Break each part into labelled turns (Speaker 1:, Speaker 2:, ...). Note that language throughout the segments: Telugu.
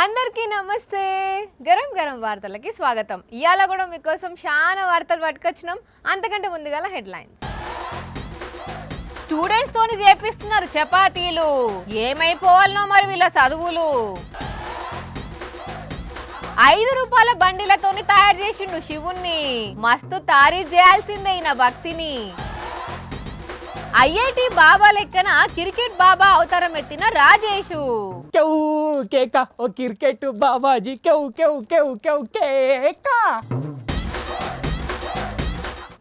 Speaker 1: అందరికీ నమస్తే. గరం గరం వార్తలకి స్వాగతం. ఇయాల కూడా మీకోసం చాలా వార్తలు పట్టుకొచ్చినాం. అంతకంటే ముందుగా హెడ్లైన్స్. స్టూడెంట్స్ తోని చేపిస్తున్నారు చపాతీలు. ఏమైపోవాలనో మరి వీళ్ళ చదువులు. 5 రూపాయల బండిలతోని తయారు చేసిండు శివుణ్ణి. మస్తు తారీఫ్ చేయాల్సిందే ఈయన భక్తిని. ఐఐటి బాబా లెక్కన క్రికెట్ బాబా అవతారం ఎత్తిన రాజేషు.
Speaker 2: క్రికెట్ బాబాజీ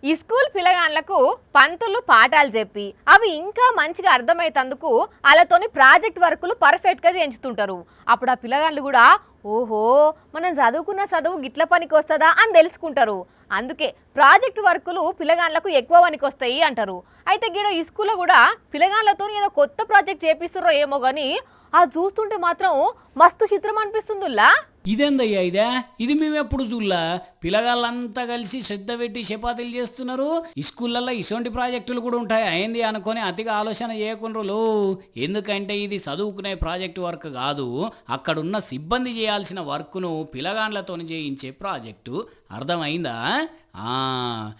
Speaker 1: ఈ స్కూల్ పిల్లగాళ్ళకు పంతులు పాఠాలు చెప్పి అవి ఇంకా మంచిగా అర్థమైతందుకు వాళ్ళతోని ప్రాజెక్ట్ వర్కులు పర్ఫెక్ట్గా చేయించుతుంటారు. అప్పుడు ఆ పిల్లగాళ్ళు కూడా ఓహో మనం చదువుకున్న చదువు గిట్ల పనికి వస్తుందా అని తెలుసుకుంటారు. అందుకే ప్రాజెక్ట్ వర్కులు పిల్లగాళ్ళకు ఎక్కువ పనికి వస్తాయి అంటారు. అయితే గిడ ఈ స్కూల్లో కూడా పిల్లగాళ్ళతో ఏదో కొత్త ప్రాజెక్ట్ చేపిస్తుర్రో ఏమో కానీ అది చూస్తుంటే మాత్రం మస్తు చిత్రం అనిపిస్తుందిలా.
Speaker 2: ఇదేందయ్యా ఇది మేము ఎప్పుడు చూడలా. పిల్లగాళ్ళంతా కలిసి శ్రద్ధ పెట్టి చపాతీలు చేస్తున్నారు. ఈ స్కూళ్ళల్లో ఇటువంటి ప్రాజెక్టులు కూడా ఉంటాయి అయింది అనుకొని అతిగా ఆలోచన చేయకుండా. ఎందుకంటే ఇది చదువుకునే ప్రాజెక్టు వర్క్ కాదు, అక్కడున్న సిబ్బంది చేయాల్సిన వర్క్ను పిల్లగాళ్ళతో చేయించే ప్రాజెక్టు. అర్థమైందా?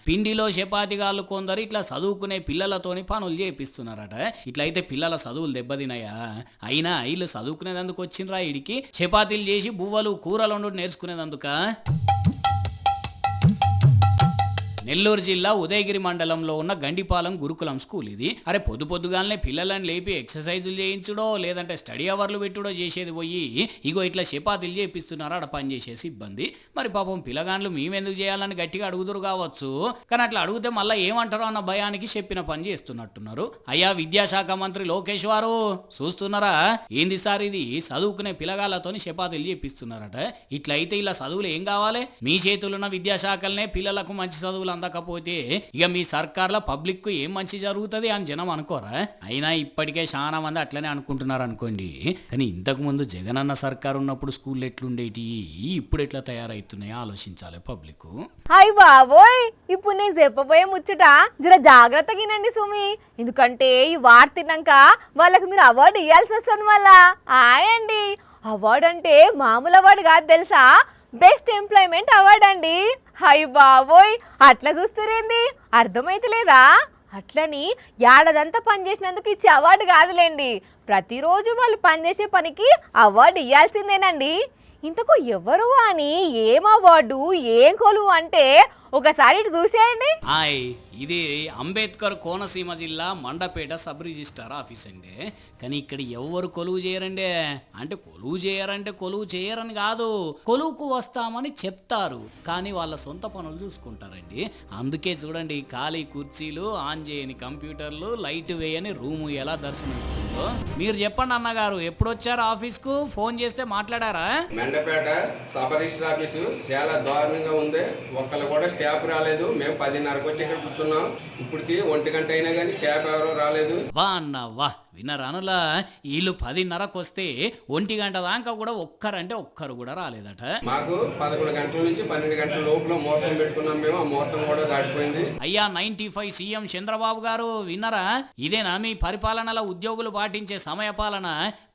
Speaker 2: పిండిలో చపాతీగాళ్ళు కొందరు ఇట్లా చదువుకునే పిల్లలతోని పనులు చేపిస్తున్నారట. ఇట్లయితే పిల్లల చదువులు దెబ్బతినాయా? అయినా వీళ్ళు చదువుకునేందుకు వచ్చినరా ఇడికి చపాతీలు చేసి బువ్వలు కూరలు వండు నేర్చుకునేందుక. నెల్లూరు జిల్లా ఉదయగిరి మండలంలో ఉన్న గండిపాలెం గురుకులం స్కూల్ ఇది. అరే పొద్దుగాలనే పిల్లలను లేపి ఎక్సర్సైజులు చేయించడో లేదంటే స్టడీ అవర్లు పెట్టుడో చేసేది పోయి ఇగో ఇట్లా చపాతీలు చేపిస్తున్నారు ఆడ పని చేసే సిబ్బంది. మరి పాపం పిల్లగాళ్ళు మేమెందుకు చేయాలని గట్టిగా అడుగుదురు కావచ్చు, కానీ అట్లా అడిగితే మళ్ళీ ఏమంటారో అన్న భయానికి చెప్పిన పని చేస్తున్నట్టున్నారు. అయ్యా విద్యాశాఖ మంత్రి లోకేష్ వారు చూస్తున్నారా? ఏంది సార్ ఇది చదువుకునే పిల్లగాళ్ళతోని చపాతీలు చేపిస్తున్నారట. ఇట్లయితే ఇలా చదువులు ఏం కావాలి? మీ చేతులున్న విద్యాశాఖలనే పిల్లలకు మంచి చదువులు అందకపోతే ఇక మీ సర్కార్లో పబ్లిక్ కు ఏం మంచి జరుగుతుంది అని జనం అనుకోరా? అయినా ఇప్పటికే చాలా మంది అట్లనే అనుకుంటున్నారు అనుకోండి. కానీ ఇంతకు ముందు జగనన్న సర్కార్ ఉన్నప్పుడు స్కూల్ ఎట్లుండేటి, ఇప్పుడు ఎట్లా తయారైతున్నాయో ఆలోచించాలి పబ్లిక్.
Speaker 1: హాయ్ బాబోయ్, ఇప్పుడు నేను చెప్పబోయే ముచ్చట జర జాగ్రత్తగా వినండి సుమి. ఎందుకంటే ఈ వార్త తిన్నాక వాళ్ళకి మీరు అవార్డు ఇవ్వాల్సి వస్తుంది. మళ్ళా అండి అవార్డు అంటే మామూలు అవార్డు కాదు తెలుసా, బెస్ట్ ఎంప్లాయ్మెంట్ అవార్డు అండి. హై బాబోయ్, అట్లా చూస్తారేంది? అర్థమైతలేదా? అట్లని ఏడాదంతా పనిచేసినందుకు ఇచ్చే అవార్డు కాదులేండి, ప్రతిరోజు వాళ్ళు పనిచేసే పనికి అవార్డు ఇవ్వాల్సిందేనండి. ఇంతకు ఎవరు అని, ఏం అవార్డు, ఏం కొలువు అంటే ఒకసారి ఇటు చూసేయండి.
Speaker 2: ఇది అంబేద్కర్ కోనసీమ జిల్లా మండపేట సబ్ రిజిస్టార్ ఆఫీస్ అండి. కానీ ఇక్కడ ఎవరు కొలువు చేయరండి. అంటే కొలువు చేయరని కాదు, కొలువుకు వస్తామని చెప్తారు కానీ వాళ్ళ సొంత పనులు చూసుకుంటారండి. అందుకే చూడండి ఖాళీ కుర్చీలు, ఆన్ చేయని కంప్యూటర్లు, లైట్ వేయని రూము ఎలా దర్శనమిస్తుందో. మీరు చెప్పండి అన్నగారు, ఎప్పుడు వచ్చారు ఆఫీస్కు? ఫోన్ చేస్తే మాట్లాడారా?
Speaker 3: మండపేట సబ్ రిజిస్టర్ ఆఫీసు చాలా దారుణంగా ఉంది. ఒక్కళ్ళు కూడా స్టాఫ్ రాలేదు. మేము 10:30కు వచ్చి ఇక్కడ కూర్చున్నాం. ఇప్పటికి 1 గంట అయినా కానీ స్టాఫ్ ఎవరో రాలేదు.
Speaker 2: వా అన్నవా వినరానులా, వీళ్ళు 10:30కు వస్తే 1 గంట దాకా కూడా ఒక్కరు కూడా రాలేదట.
Speaker 3: మాకు 11 గంటల నుంచి 12 గంటల లోపల ముహూర్తం పెట్టుకున్నాం. మేము ఆ ముహూర్తం కూడా దాటిపోయింది.
Speaker 2: అయ్యా 95 సీఎం చంద్రబాబు గారు విన్నరా? ఇదేనా మీ పరిపాలనలో ఉద్యోగులు పాటించే సమయ పాలన?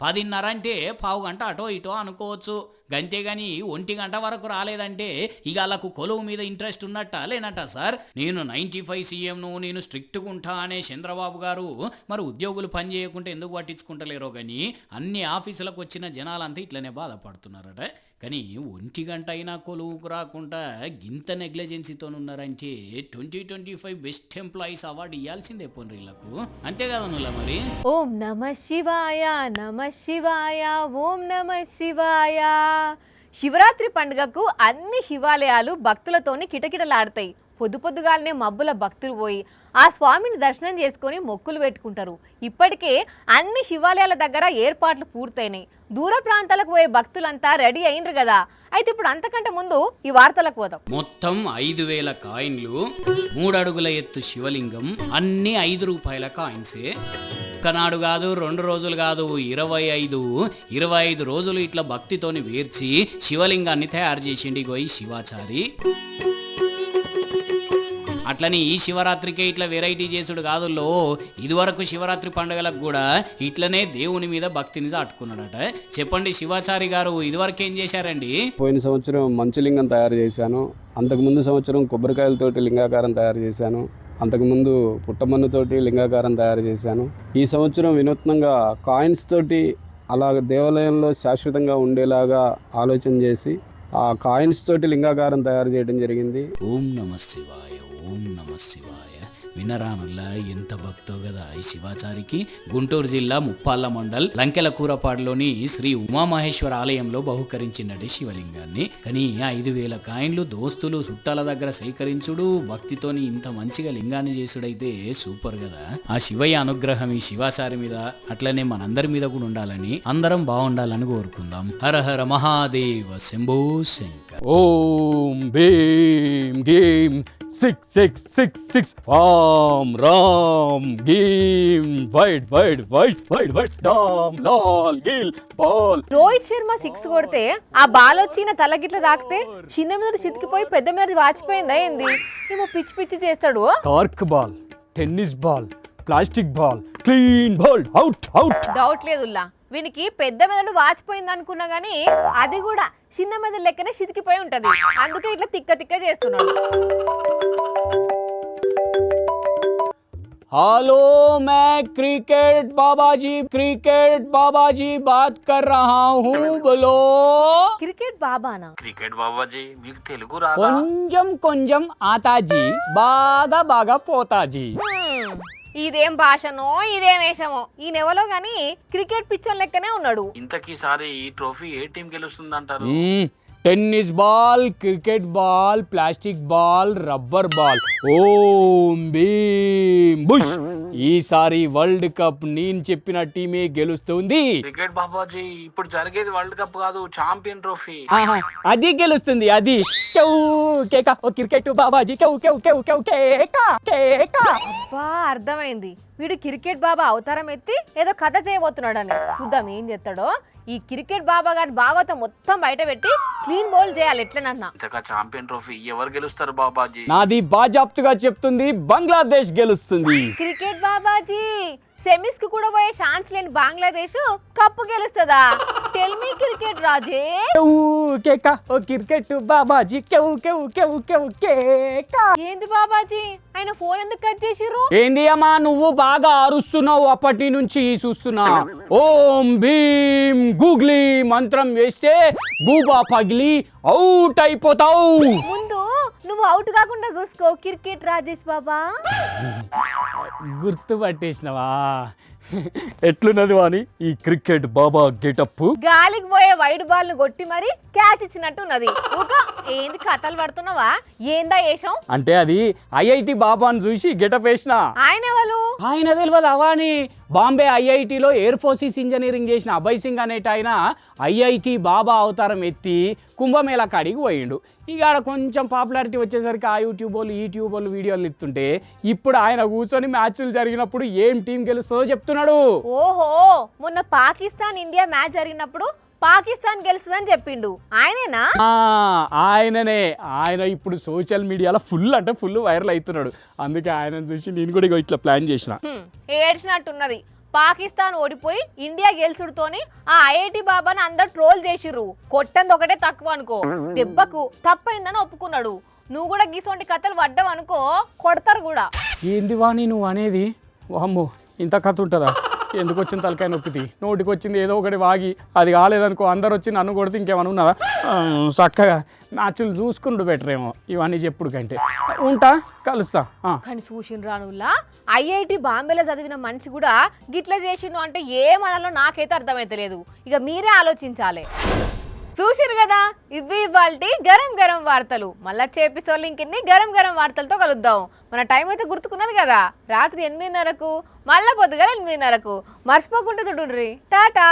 Speaker 2: 10:30 అంటే పావు గంట అటో ఇటో అనుకోవచ్చు, గంతేగాని 1 గంట వరకు రాలేదంటే ఇక వాళ్ళకు కొలువు మీద ఇంట్రెస్ట్ ఉన్నట్ట లేనట సార్? నేను 95 సీఎంను, నేను స్ట్రిక్ట్గా ఉంటా అనే చంద్రబాబు గారు మరి ఉద్యోగులు పని చేయకుంటే ఎందుకు పట్టించుకుంటలేరో కానీ అన్ని ఆఫీసులకు వచ్చిన జనాలంతా ఇట్లనే బాధపడుతున్నారట. కానీ 1 గంట అయినా కొలువుకు రాకుండా గింత నెగ్లిజెన్సీతో ఉన్నారంటే 2025 బెస్ట్ ఎంప్లాయీస్ అవార్డు ఇవ్వాల్సిందే పోన్రి వీళ్ళకు. అంతే కదా నువ్వులా మరి.
Speaker 1: ఓం నమ శివాయ, నమ శివాయ, ఓం నమ శివాయ. శివరాత్రి పండుగకు అన్ని శివాలయాలు భక్తులతోని కిటకిటలాడతాయి. పొద్దుగాలనే మబ్బుల భక్తులు పోయి ఆ స్వామిని దర్శనం చేసుకొని మొక్కులు పెట్టుకుంటారు. ఇప్పటికే అన్ని శివాలయాల దగ్గర ఏర్పాట్లు పూర్తయినాయి. దూర ప్రాంతాలకు పోయే భక్తులంతా రెడీ అయినరు కదా. అయితే ఇప్పుడు అంతకంటే ముందు ఈ వార్తలకు పోదాం.
Speaker 2: మొత్తం 5,000 కాయిన్లు, 3 అడుగుల ఎత్తు శివలింగం, అన్ని 5 రూపాయల కాయిన్సే. ఒక్కనాడు కాదు, 2 రోజులు కాదు, 25 రోజులు ఇట్లా భక్తితోని వేర్చి శివలింగాన్ని తయారు చేసిండి గోయి శివాచారి. అట్లని ఈ శివరాత్రికే ఇట్లా వెరైటీ చేసుడు కాదుల్లో, ఇదివరకు శివరాత్రి పండుగలకు కూడా ఇట్లనే దేవుని మీద భక్తిని చాటుకున్నాడట. చెప్పండి శివాచారి గారు, ఇదివరకు ఏం చేశారండి?
Speaker 4: పోయిన సంవత్సరం మంచు లింగం తయారు చేశాను. అంతకుముందు సంవత్సరం కొబ్బరికాయలతోటి లింగాకారం తయారు చేశాను. అంతకుముందు పుట్టమన్నుతోటి లింగాకారం తయారు చేశాను. ఈ సంవత్సరం వినూత్నంగా కాయిన్స్ తోటి అలా దేవాలయంలో శాశ్వతంగా ఉండేలాగా ఆలోచన చేసి ఆ కాయిన్స్ తోటి లింగాకారం తయారు చేయడం జరిగింది.
Speaker 2: ఓం నమ శివాయ, ఓం నమ శివాయ. వినరానుల్లా ఎంత భక్తో కదా ఈ శివాచారికి. గుంటూరు జిల్లా ముప్పాళ్ళ మండల్ లంకెల కూరపాడులోని శ్రీ ఉమామహేశ్వర ఆలయంలో బహుకరించినట్టు శివలింగాన్ని. కానీ 5,000 కాయిన్లు దోస్తులు చుట్టాల దగ్గర సేకరించుడు, భక్తితోని ఇంత మంచిగా లింగాన్ని చేసుడైతే సూపర్ కదా. ఆ శివయ్య అనుగ్రహం ఈ శివాచారి మీద అట్లనే మనందరి మీద కూడా ఉండాలని, అందరం బాగుండాలని కోరుకుందాం. హర హర మహాదేవ శంభో శంకర్.
Speaker 5: ఓం భీం గీం 6666 రామ్ రామ్ గీం వైట్ వైట్ వైట్ వైట్ వైట్ డామ్ లాల్ గిల్ బాల్.
Speaker 1: రోహిత్ శర్మ 6 కొడితే ఆ బాల్ వచ్చి నా తల గిట్ల తాకితే చిన్న మీద చితికిపోయి పెద్ద మీద వాచిపోయిందా ఏంది? ఏమో పిచ్చి పిచ్చి చేస్తాడు.
Speaker 5: Cork ball, tennis ball, plastic ball, clean ball, out out.
Speaker 1: Doubt లేదుల్లా, వీనికి పెద్ద మెదడు వాచిపోయింది అనుకున్నా గానీ అది కూడా చిన్న మెదడు లెక్కనే చితికిపోయి ఉంటది. అందుకే ఇట్లా తిక్క తిక్క చేస్తున్నాడు.
Speaker 5: हेलो मैं क्रिकेट बाबा जी बात कर रहा हूँ, बोलो.
Speaker 1: క్రికెట్ బాబానా?
Speaker 6: క్రికెట్ బాబాజీ మీకు తెలుగు రాదా?
Speaker 5: కొంచెం కొంచెం ఆతాజీ, బాగా బాగా పోతాజీ.
Speaker 1: ఇదేం భాషనో ఇదేం వేషమో ఈ నెవలో గాని క్రికెట్ పిచ్చోన్ లెక్కనే ఉన్నాడు.
Speaker 6: ఇంతకీసారి ఈ ట్రోఫీ ఏ టీం గెలుస్తుందంటారు?
Speaker 5: Tennis ball, cricket ball, plastic ball, rubber ball. ఓం భీం బుష్. ఈసారి వరల్డ్ కప్ నేను చెప్పిన టీమే గెలుస్తుంది.
Speaker 6: క్రికెట్ బాబాజీ ఇప్పుడు జరిగేది వరల్డ్ కప్ కాదు, ఛాంపియన్ ట్రోఫీ.
Speaker 5: ఆహా, అది గెలుస్తుంది. అది కేవ్ కేకా ఓ క్రికెట్ బాబాజీ కేవ్ కేవ్ కేవ్ కేవ్ కేకా కేకా.
Speaker 1: అబ్బా అర్థమైంది, వీడు క్రికెట్ బాబా అవతారం ఎత్తి ఏదో కథ చేయబోతున్నాడని. చూద్దాం ఏం చేస్తాడో. ఈ క్రికెట్ బాబా గారి భాగవతం మొత్తం బయట పెట్టి క్లీన్ బౌల్ చేయాలి ఎట్లనన్నా.
Speaker 6: ఇంతగా ఛాంపియన్ ట్రోఫీ ఎవరు గెలుస్తారు బాబాజీ?
Speaker 5: నాది బాజాప్తుగా చెప్తుంది, బంగ్లాదేశ్ గెలుస్తుంది.
Speaker 1: క్రికెట్ బాబాజీ సెమీస్ కు కూడా పోయే ఛాన్స్ లేని బంగ్లాదేశ్ కప్పు గెలుస్తుందా? టెల్ మీ క్రికెట్ రాజే.
Speaker 5: కేవ్ కేకా ఓ క్రికెట్ బాబాజీ కేవ్ కేవ్ కేవ్ కేవ్ కేకా.
Speaker 1: ఏంది బాబాజీ ఆయన ఫోన్ ఎందుకు కట్ చేసిర్రు?
Speaker 5: ఏంది అమ్మా నువ్వు బాగా అరుస్తున్నావు, అప్పటి నుంచి చూస్తున్నా. ఓం భీం గూగ్లీ మంత్రం వేస్తే గూబా పగిలి అవుట్ అయిపోతావు.
Speaker 1: ముందు నువ్వు అవుట్ కాకుండా చూసుకో క్రికెట్ రాజేష్ బాబా.
Speaker 5: గుర్తు పట్టేసినవా? ఎట్లున్నది వాని ఈ క్రికెట్ బాబా గెటప్?
Speaker 1: గాలికి పోయే వైడ్ బాల్ ను కొట్టి మరి క్యాచ్ ఇచ్చినట్టున్నది. ఏంది కథలు పడుతున్నావా? ఏందా వేషం?
Speaker 5: అంటే అది ఐఐటి బాబాను చూసి గెటప్ వేసిన.
Speaker 1: ఆయన ఎవరు?
Speaker 5: ఆయన తెలియదు అవాని. బాంబే ఐఐటిలో ఎయిర్ ఫోర్సెస్ ఇంజనీరింగ్ చేసిన అభయ్ సింగ్ అనేట ఆయన ఐఐటి బాబా అవతారం ఎత్తి కుంభమేళా కాడికి పోయిండు. ఇక ఆడ కొంచెం పాపులారిటీ వచ్చేసరికి ఆ యూట్యూబ్ వాళ్ళు వీడియోలు ఇస్తుంటే ఇప్పుడు ఆయన కూర్చొని మ్యాచ్లు జరిగినప్పుడు ఏం టీం గెలుస్తుందో చెప్తున్నాడు.
Speaker 1: ఓహో, మొన్న పాకిస్తాన్ ఇండియా మ్యాచ్ జరిగినప్పుడు పాకిస్తాన్ గెలుస్తుందని చెప్పిండు ఆయనేనా?
Speaker 5: ఆయననే. ఆయన ఇప్పుడు సోషల్ మీడియాలో ఫుల్ అంటే ఫుల్ వైరల్ అవుతున్నాడు. అందుకే ఆయనను చూసి నేను కూడా ఇట్లా ప్లాన్ చేసిన.
Speaker 1: ఏడ్చినట్టున్నది. పాకిస్తాన్ ఓడిపోయి ఇండియా గెలుచుడుతోని ఆ ఐఐటి బాబాని అందరు ట్రోల్ చేసిర్రు. కొట్టంది ఒకటే తక్కువ అనుకో, దెబ్బకు తప్పైందని ఒప్పుకున్నాడు. నువ్వు కూడా గీసోంటి కథలు పడ్డావు అనుకో కొడతారు కూడా.
Speaker 5: ఏంది వాణి నువ్వు అనేది? వామ్మో ఇంత కథ ఉంటుందా? ఎందుకు వచ్చిన తలకాయ నొప్పిది? నోటికి వచ్చింది ఏదో ఒకటి వాగి అది కాలేదనుకో అందరు వచ్చి నన్ను కొడితే ఇంకేమన్నా ఉన్నదా? చక్కగా మ్యాచ్లు చూసుకుంటూ బెటర్ ఏమో ఇవన్నీ చెప్పుడు కంటే. ఉంటా, కలుస్తా.
Speaker 1: కానీ చూసిన రానుల్లా ఐఐటి బాంబేలో చదివిన మనిషి కూడా గిట్లా చేసిండు అంటే ఏమనాలో నాకైతే అర్థమైతలేదు. ఇక మీరే ఆలోచించాలి. చూసిరు కదా, ఇవి ఇవాల్టి గరం గరం వార్తలు. మళ్ళీ ఎపిసోడ్లు ఇంకెన్ని గరం గరం వార్తలతో కలుద్దాం. మన టైం అయితే గుర్తుకున్నది కదా, రాత్రి 8:30కు మళ్ళా పొద్దుగా 8:30కు. మర్చిపోకుండా చూడుండ్రి. టాటా.